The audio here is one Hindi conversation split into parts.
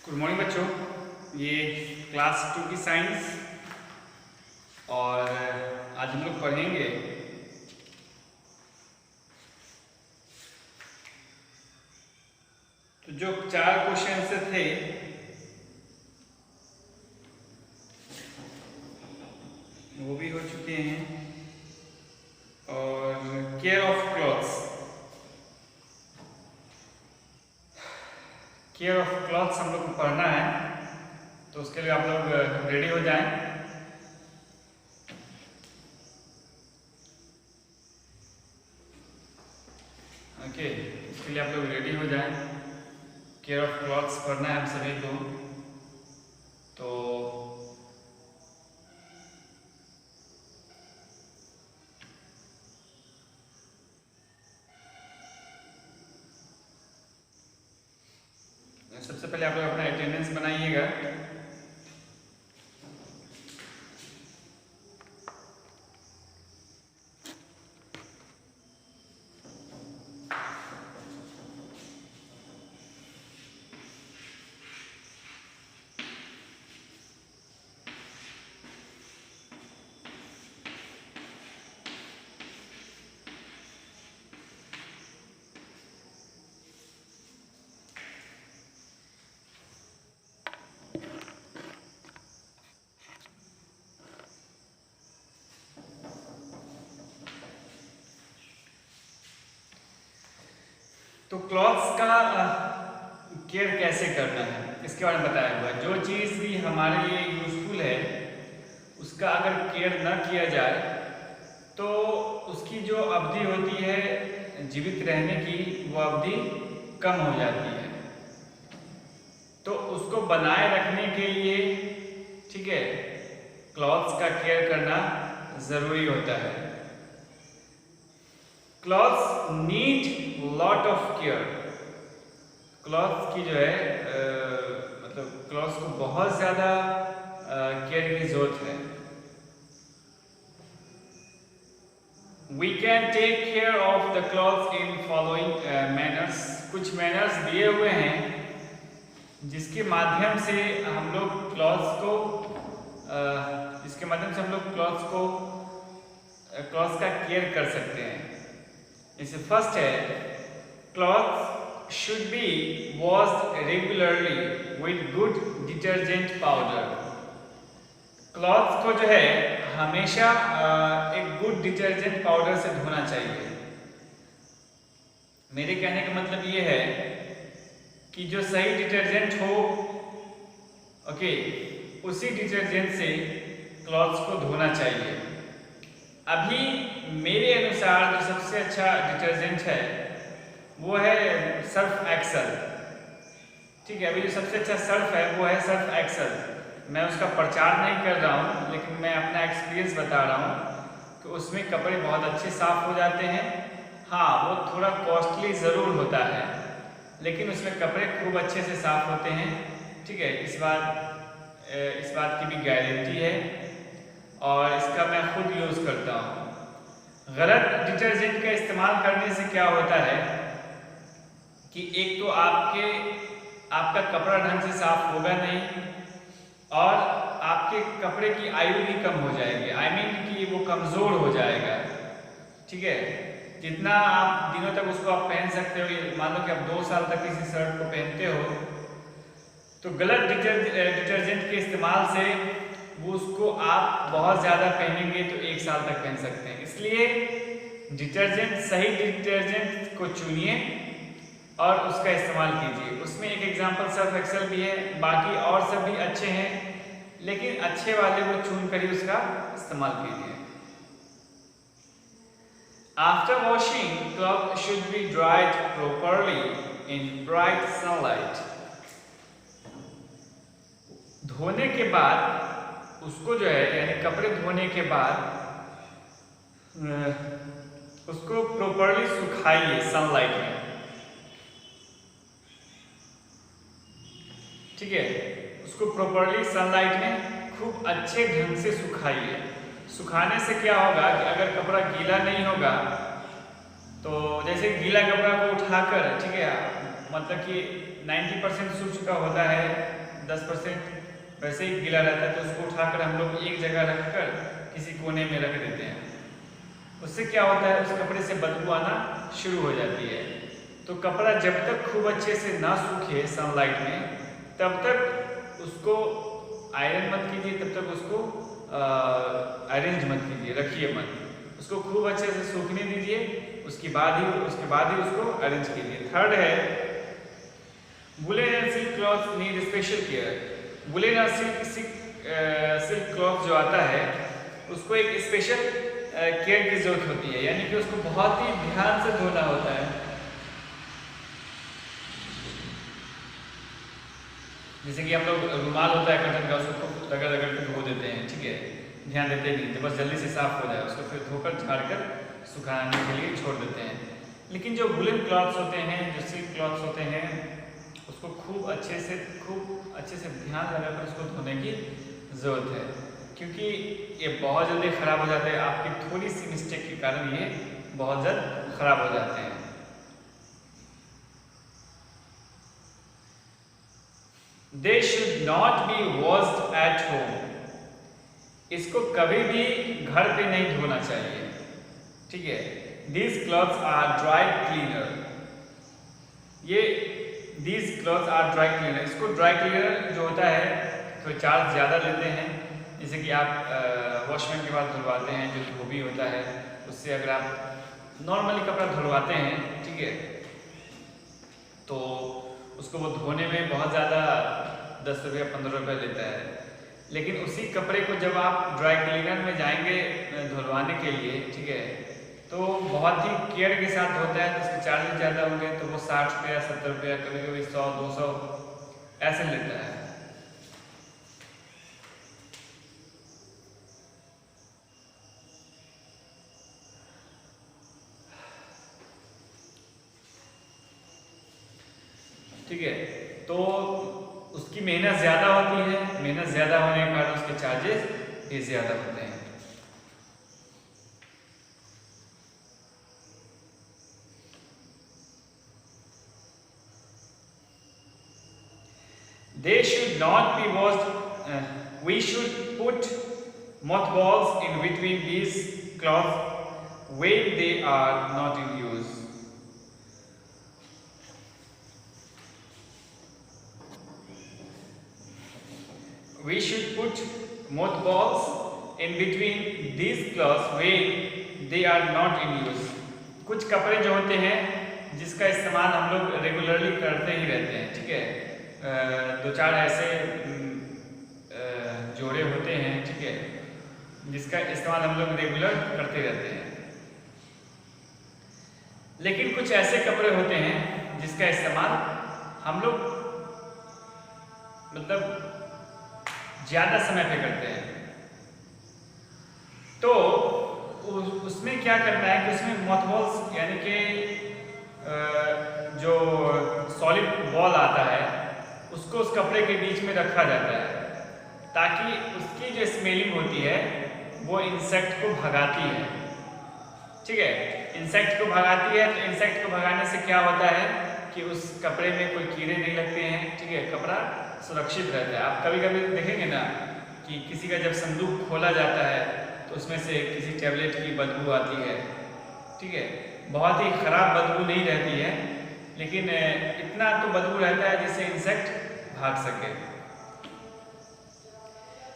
गुड मॉर्निंग बच्चों। ये क्लास 2 की साइंस और आज हम लोग पढ़ेंगे तो जो 4 क्वेश्चन थे वो भी हो चुके हैं। और केयर ऑफ क्लॉथ्स हम लोग को पढ़ना है, तो उसके लिए आप लोग रेडी हो जाएं। ओके, इसके लिए आप लोग रेडी हो जाएं। केयर ऑफ क्लॉथ्स पढ़ना है हम सभी को। तो सबसे पहले आप लोग अपना अटेंडेंस बनाइएगा। तो क्लॉथ्स का केयर कैसे करना है इसके बारे में बताया हुआ है। जो चीज़ भी हमारे लिए यूजफुल है उसका अगर केयर न किया जाए तो उसकी जो अवधि होती है जीवित रहने की, वो अवधि कम हो जाती है। तो उसको बनाए रखने के लिए, ठीक है, क्लॉथ्स का केयर करना ज़रूरी होता है। Clothes need lot of care. Clothes की जो है मतलब क्लॉथ्स को बहुत ज़्यादा केयर की जरूरत है। We can take care of the clothes in following manners. कुछ मैनर्स दिए हुए हैं जिसके माध्यम से हम लोग क्लॉथ्स का केयर कर सकते हैं। जैसे फर्स्ट है, clothes should be washed regularly with good detergent powder. Clothes को जो है हमेशा एक गुड डिटर्जेंट पाउडर से धोना चाहिए। मेरे कहने का मतलब ये है कि जो सही डिटर्जेंट हो, ओके, उसी डिटर्जेंट से क्लॉथ्स को धोना चाहिए। अभी मेरे अनुसार जो सबसे अच्छा डिटर्जेंट है वो है सर्फ एक्सेल। ठीक है, अभी जो सबसे अच्छा सर्फ है वो है सर्फ एक्सेल। मैं उसका प्रचार नहीं कर रहा हूँ, लेकिन मैं अपना एक्सपीरियंस बता रहा हूँ कि उसमें कपड़े बहुत अच्छे साफ हो जाते हैं। हाँ, वो थोड़ा कॉस्टली ज़रूर होता है, लेकिन उसमें कपड़े खूब अच्छे से साफ होते हैं। ठीक है, इस बात की भी गारंटी है और इसका मैं खुद यूज़ करता हूँ। गलत डिटर्जेंट का इस्तेमाल करने से क्या होता है कि एक तो आपका कपड़ा ढंग से साफ होगा नहीं और आपके कपड़े की आयु भी कम हो जाएगी। आई मीन कि वो कमज़ोर हो जाएगा। ठीक है, जितना आप दिनों तक उसको आप पहन सकते हो, मान लो कि आप 2 साल तक किसी शर्ट को पहनते हो, तो गलत डिटर्जेंट के इस्तेमाल से वो उसको आप बहुत ज़्यादा पहनेंगे तो 1 साल तक पहन सकते हैं। इसलिए सही डिटर्जेंट को चुनिए और उसका इस्तेमाल कीजिए। उसमें एक एग्जांपल सर्फ एक्सेल भी है, बाकी और सब भी अच्छे हैं, लेकिन अच्छे वाले को चुन कर ही उसका इस्तेमाल कीजिए। After washing, cloth should be dried properly in bright sunlight. धोने के बाद उसको जो है, यानी कपड़े धोने के बाद उसको प्रॉपरली सुखाइए सनलाइट में। ठीक है, उसको प्रॉपरली सनलाइट में खूब अच्छे ढंग से सुखाइए। सुखाने से क्या होगा कि अगर कपड़ा गीला नहीं होगा तो जैसे गीला कपड़ा को उठाकर, ठीक है, मतलब कि 90% सूख चुका होता है, 10% वैसे ही गीला रहता है, तो उसको उठाकर हम लोग एक जगह रखकर किसी कोने में रख देते हैं। उससे क्या होता है, उस कपड़े से बदबू आना शुरू हो जाती है। तो कपड़ा जब तक खूब अच्छे से ना सूखे सनलाइट में, तब तक उसको आयरन मत कीजिए, तब तक उसको अरेंज मत कीजिए, रखिए मत, उसको खूब अच्छे से सूखने दीजिए, उसके बाद ही उसको अरेंज कीजिए। थर्ड है, woollen and silk cloth need special care. Woollen और सिल्क क्लॉथ जो आता है उसको एक स्पेशल केयर की जरूरत होती है, यानी कि उसको बहुत ही ध्यान से धोना होता है। जैसे कि हम लोग रुमाल होता है कॉटन का, उसको रगड़ रगड़ के धो देते हैं, ठीक है, ध्यान देते नहीं, तो बस जल्दी से साफ हो जाए, उसको फिर धोकर झाड़कर सुखाने के लिए छोड़ देते हैं। लेकिन जो वुलन क्लॉथ्स होते हैं, जो सिल्क क्लॉथ्स होते हैं, उसको खूब अच्छे से ध्यान लगाकर उसको धोने की ज़रूरत है, क्योंकि ये बहुत जल्दी ख़राब हो जाते हैं। आपकी थोड़ी सी मिस्टेक के कारण ये बहुत जल्द ख़राब हो जाते हैं। They should not be washed at home. इसको कभी भी घर पे नहीं धोना चाहिए, ठीक है। These clothes are dry cleaner. These clothes are dry cleaner. इसको dry cleaner जो होता है तो चार्ज ज़्यादा लेते हैं। जैसे कि आप वॉशमैन के बाद धुलवाते हैं, जो धोबी होता है उससे अगर आप नॉर्मली कपड़ा धुलवाते हैं, ठीक है, तो उसको वो धोने में बहुत ज़्यादा 10 रुपया 15 रुपये लेता है। लेकिन उसी कपड़े को जब आप ड्राई क्लीनर में जाएंगे धुलवाने के लिए, ठीक है, तो बहुत ही केयर के साथ होता है, तो उसके चार्जेस ज़्यादा होंगे, तो वो 60 रुपया 70 रुपया, कभी कभी 100 200 ऐसे लेता है। ठीक है, तो उसकी मेहनत ज़्यादा होती है, मेहनत ज़्यादा होने के कारण उसके चार्जेस भी ज़्यादा होते हैं। They should not be washed. We should put mothballs in between these cloths when they are not in use. We should put mothballs in between these cloths when they are not in use. कुछ कपड़े जो होते हैं जिसका इस्तेमाल हम लोग रेगुलरली करते ही रहते हैं, ठीक है, दो चार ऐसे जोड़े होते हैं, ठीक है, जिसका इस्तेमाल हम लोग रेगुलर करते रहते हैं। लेकिन कुछ ऐसे कपड़े होते हैं जिसका इस्तेमाल हम लोग मतलब ज़्यादा समय पे करते हैं, तो उसमें क्या करना है कि उसमें मोथबॉल्स यानी कि जो सॉलिड बॉल आता है उसको उस कपड़े के बीच में रखा जाता है, ताकि उसकी जो स्मेलिंग होती है वो इंसेक्ट को भगाती है, ठीक है, इंसेक्ट को भगाती है। तो इंसेक्ट को भगाने से क्या होता है कि उस कपड़े में कोई कीड़े नहीं लगते हैं, ठीक है, कपड़ा सुरक्षित रहता है। आप कभी कभी देखेंगे ना कि किसी का जब संदूक खोला जाता है तो उसमें से किसी टैबलेट की बदबू आती है, ठीक है, बहुत ही खराब बदबू नहीं रहती है, लेकिन इतना तो बदबू रहता है जिससे इंसेक्ट भाग सके।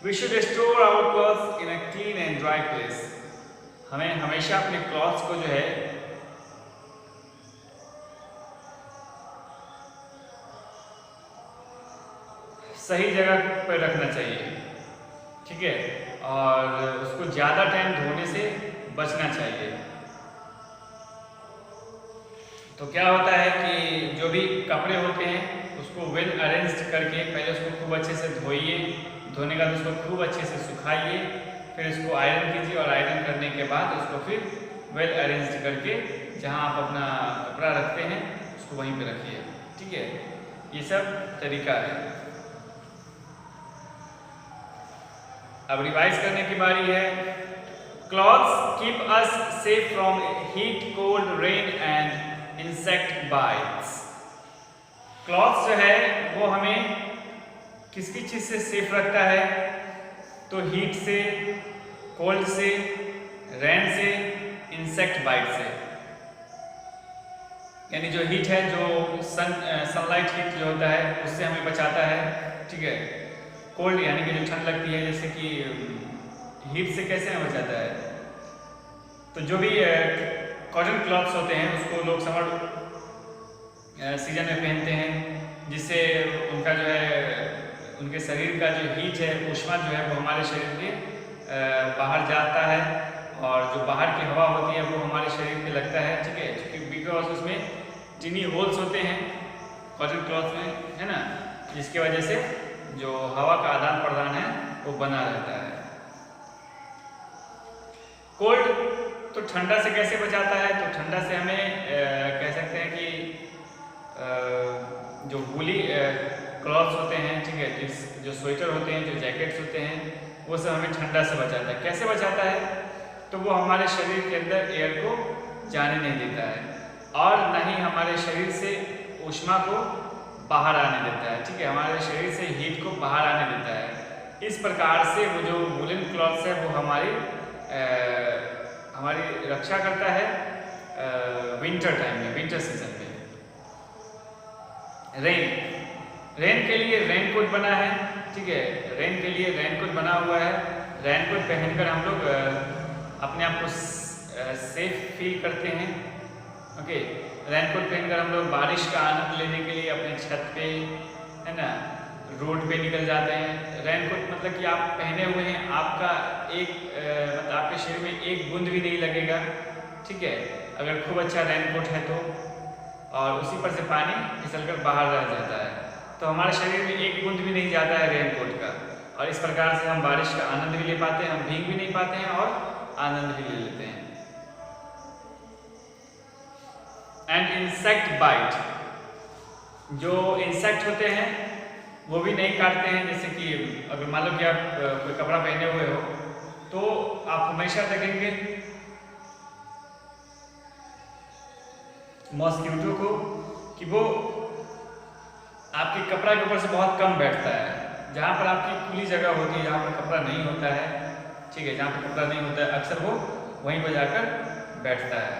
We should store our clothes in a clean and dry place. हमें हमेशा अपने क्लॉथ्स को जो है सही जगह पर रखना चाहिए, ठीक है, और उसको ज़्यादा टाइम धोने से बचना चाहिए। तो क्या होता है कि जो भी कपड़े होते हैं उसको वेल अरेंज्ड करके पहले उसको खूब अच्छे से धोइए, धोने के बाद उसको खूब अच्छे से सुखाइए, फिर इसको आयरन कीजिए और आयरन करने के बाद उसको फिर वेल अरेंज्ड करके जहां आप अपना कपड़ा रखते हैं उसको वहीं पे रखिए, ठीक है। ये सब तरीका है। अब रिवाइज करने की बारी है। Clothes keep us safe from heat, cold, rain and insect bites. Clothes जो है वो हमें किस किस चीज़ से सेफ रखता है? तो हीट से, कोल्ड से, रेन से, इंसेक्ट बाइट से। यानी जो हीट है, जो सनलाइट हीट जो होता है उससे हमें बचाता है, ठीक है। कोल्ड यानी कि जो ठंड लगती है, जैसे कि हीट से कैसे हमें बचाता है? तो जो भी कॉटन क्लॉथ्स होते हैं उसको लोग समर सीजन में पहनते हैं, जिससे उनका जो है, उनके शरीर का जो हीट है, ऊष्मा जो है वो हमारे शरीर के बाहर जाता है, और जो बाहर की हवा होती है वो हमारे शरीर पे लगता है, ठीक है। क्योंकि बिकॉज उसमें टिनी होल्स होते हैं कॉटन क्लॉथ में, है ना, जिसकी वजह से जो हवा का आदान प्रदान है वो बना रहता है। कोल्ड तो ठंडा से कैसे बचाता है? तो ठंडा से हमें कह सकते हैं कि जो वूली क्लॉथ्स होते हैं, ठीक है, जो स्वेटर होते हैं, जो जैकेट्स होते हैं, वो सब हमें ठंडा से बचाता है। कैसे बचाता है? तो वो हमारे शरीर के अंदर एयर को जाने नहीं देता है, और न ही हमारे शरीर से ऊष्मा को बाहर आने देता है, ठीक है, हमारे शरीर से हीट को बाहर आने देता है। इस प्रकार से वो जो वूलन क्लॉथ्स है वो हमारी रक्षा करता है विंटर टाइम में, विंटर सीजन में। रेन के लिए रेनकोट बना है, ठीक है, रेन के लिए रेनकोट बना हुआ है। रेनकोट पहनकर हम लोग अपने आप को सेफ फील करते हैं, ओके। रेनकोट पहनकर हम लोग बारिश का आनंद लेने के लिए अपने छत पे, है ना, रोड पे निकल जाते हैं। रेनकोट मतलब कि आप पहने हुए हैं, आपका मतलब आपके शरीर में एक बूंद भी नहीं लगेगा, ठीक है, अगर खूब अच्छा रेनकोट है तो, और उसी पर से पानी फिसलकर बाहर रह जाता है, तो हमारे शरीर में एक बूंद भी नहीं जाता है रेनकोट का, और इस प्रकार से हम बारिश का आनंद भी ले पाते हैं, हम भीग भी नहीं पाते हैं और आनंद भी ले लेते हैं। एंड इंसेक्ट बाइट, जो इंसेक्ट होते हैं वो भी नहीं काटते हैं। जैसे कि अगर मान लो कि आप कोई कपड़ा पहने हुए हो, तो आप हमेशा देखेंगे मॉस्किटो को कि वो आपके कपड़ा के ऊपर से बहुत कम बैठता है। जहाँ पर आपकी खुली जगह होती है, जहाँ पर कपड़ा नहीं होता है, ठीक है, जहाँ पर कपड़ा नहीं होता है, अक्सर वो वहीं पर जाकर बैठता है,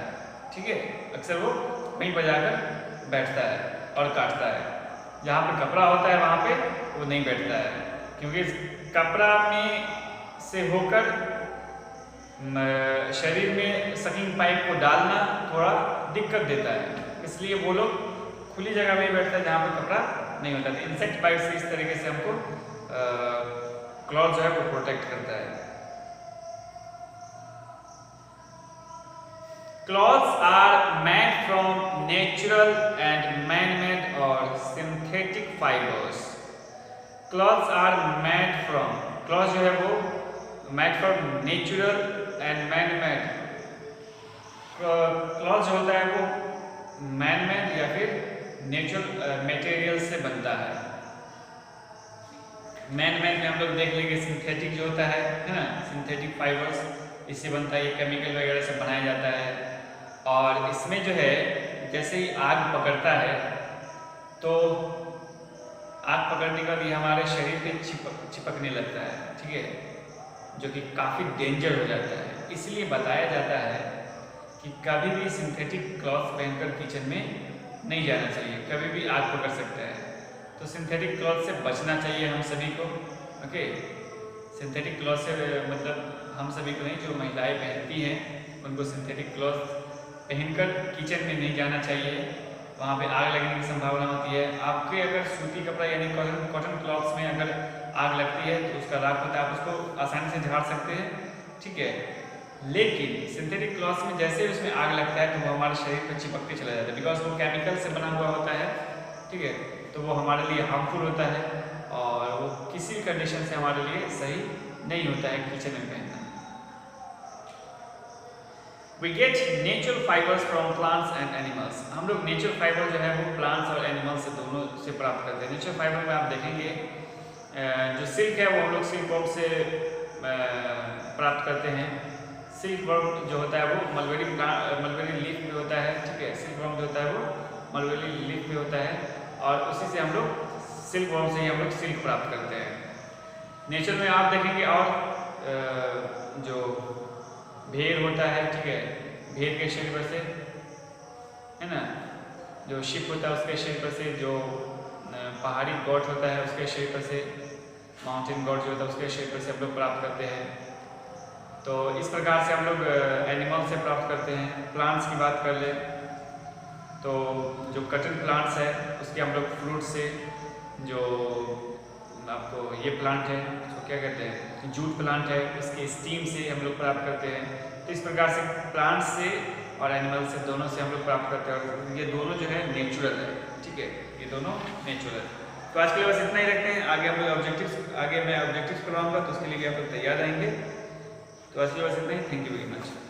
ठीक है, अक्सर वो वहीं पर जाकर बैठता है और काटता है। जहाँ पर कपड़ा होता है वहाँ पे वो नहीं बैठता है, क्योंकि कपड़ा में से होकर शरीर में सकिंग पाइप को डालना थोड़ा दिक्कत देता है, इसलिए वो लोग खुली जगह में ही बैठता है जहाँ पर कपड़ा नहीं होता। तो इंसेक्ट बाइट से इस तरीके से हमको क्लॉथ जो है वो प्रोटेक्ट करता है। Clothes are made from natural and man-made or synthetic fibers. Clothes are made from, clothes जो है वो made from natural and man-made. Clothes जो होता है वो man-made या फिर natural material से बनता है। Man-made में हम लोग देख लेंगे सिंथेटिक जो होता है ना, सिंथेटिक फाइबर्स, इससे बनता है, ये केमिकल वगैरह से बनाया जाता है। और इसमें जो है जैसे ही आग पकड़ता है तो आग पकड़ने के बाद ये हमारे शरीर पे चिपकने लगता है, ठीक है, जो कि काफ़ी डेंजर हो जाता है। इसलिए बताया जाता है कि कभी भी सिंथेटिक क्लॉथ पहनकर किचन में नहीं जाना चाहिए, कभी भी आग पकड़ सकता है। तो सिंथेटिक क्लॉथ से बचना चाहिए हम सभी को, ओके। सिंथेटिक क्लॉथ से मतलब हम सभी को नहीं, जो महिलाएं पहनती हैं उनको सिंथेटिक क्लॉथ पहनकर किचन में नहीं जाना चाहिए, वहाँ पे आग लगने की संभावना होती है। आपके अगर सूती कपड़ा यानी कॉटन क्लॉथ्स में अगर आग लगती है तो उसका राख होता है, आप उसको आसानी से झाड़ सकते हैं, ठीक है। लेकिन सिंथेटिक क्लॉथ्स में जैसे उसमें आग लगता है तो वो हमारे शरीर पर चिपकते चला जाता है, बिकॉज वो केमिकल से बना हुआ होता है, ठीक है, तो वो हमारे लिए हार्मफुल होता है और वो किसी भी कंडीशन से हमारे लिए सही नहीं होता है किचन में पहनना। We get natural fibers from plants and animals. हम लोग नेचुरल फाइबर जो है वो प्लांट्स और एनिमल्स से दोनों से प्राप्त करते हैं। नेचुरल फाइबर में आप देखेंगे जो सिल्क है वो हम लोग सिल्क वर्म से प्राप्त करते हैं। सिल्क वर्म जो होता है वो मलबेरी लीफ में होता है, ठीक है, सिल्क वर्म जो होता है वो मलबेरी लीफ में होता है। और उसी से हम लोग सिल्क वर्म से ही हम लोग सिल्क प्राप्त करते हैं। नेचर में आप देखेंगे और जो भेड़ होता है, ठीक है, भेड़ के शरीर पर से, है ना, जो शिप होता है उसके शरीर पर से, जो पहाड़ी गॉड होता है उसके शरीर पर से, माउंटेन गॉड जो होता है उसके शरीर पर से हम लोग प्राप्त करते हैं। तो इस प्रकार से हम लोग एनिमल से प्राप्त करते हैं। प्लांट्स की बात कर ले तो जो कटन प्लांट्स है उसके हम लोग फ्रूट से, जो आपको ये प्लांट है उसको क्या कहते हैं, जूट प्लांट है, उसके स्टीम से हम लोग प्राप्त करते हैं। तो इस प्रकार से प्लांट्स से और एनिमल से, दोनों से हम लोग प्राप्त करते हैं, और ये दोनों जो है नेचुरल है, ठीक है, ये दोनों नेचुरल। तो आज के लिए बस इतना ही रखते हैं। आगे हम लोग आगे मैं ऑब्जेक्टिव्स करवाऊंगा, तो उसके लिए भी आप लोग तैयार रहेंगे। तो आज के लिए बस इतना ही। Thank you very much.